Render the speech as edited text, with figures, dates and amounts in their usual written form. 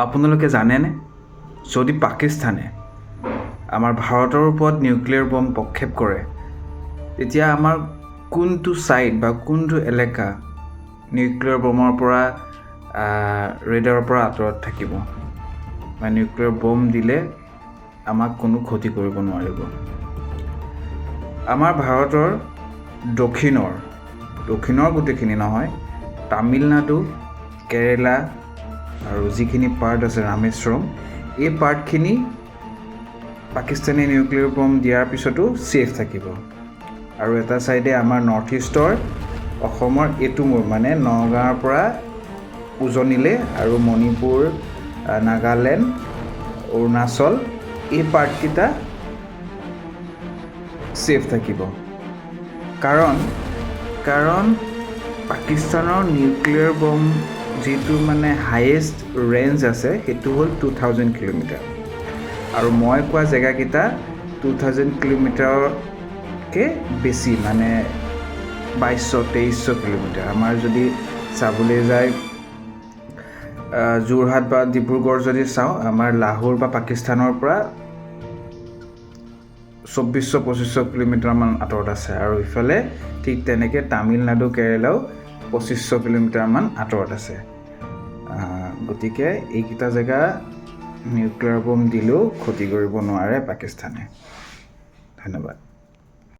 আপোনালোকে জানেনে, যদি পাকিস্তানে আমাৰ ভাৰতৰ ওপৰত নিউক্লিয়াৰ বম প্ৰক্ষেপ কৰে, তেতিয়া আমাৰ কোনটো ছাইড বা কোনটো এলেকা নিউক্লিয়াৰ বমৰ পৰা ৰেডাৰৰ পৰা আঁতৰত থাকিব, বা নিউক্লিয়াৰ বম দিলে আমাক কোনো ক্ষতি কৰিব নোৱাৰিব। আমাৰ ভাৰতৰ দক্ষিণৰ গোটেইখিনি নহয়, তামিলনাডু, কেৰেলা আৰু যিখিনি পাৰ্ট আছে ৰামেশ্বৰম, এই পাৰ্টখিনি পাকিস্তানী নিউক্লিয়াৰ বম দিয়াৰ পিছতো ছেফ থাকিব। আৰু এটা ছাইডে আমাৰ নৰ্থ ইষ্টৰ অসমৰ এইটো মূৰ মানে নগাঁৱৰ পৰা উজনিলে আৰু মণিপুৰ, নাগালেণ্ড, অৰুণাচল এই পাৰ্টকেইটা ছেফ থাকিব। কাৰণ পাকিস্তানৰ নিউক্লিয়াৰ বম যিটো মানে হায়েষ্ট ৰেঞ্জ আছে সেইটো হ'ল 2000 কিলোমিটাৰ, আৰু মই কোৱা জেগাকেইটা 2000 কিলোমিটাৰতকৈ বেছি, মানে 2200-2300 কিলোমিটাৰ। আমাৰ যদি চাবলৈ যায় যোৰহাট বা ডিব্ৰুগড় যদি চাওঁ, আমাৰ লাহোৰ বা পাকিস্তানৰ পৰা 2400-2500 কিলোমিটাৰমান আঁতৰত আছে, আৰু ইফালে ঠিক তেনেকৈ তামিলনাডু, কেৰেলাও 2500 কিলোমিটাৰমান আঁতৰত আছে। গতিকে এইকেইটা জেগা নিউক্লিয়াৰ বম দিলেও ক্ষতি কৰিব নোৱাৰে পাকিস্তানে। ধন্যবাদ।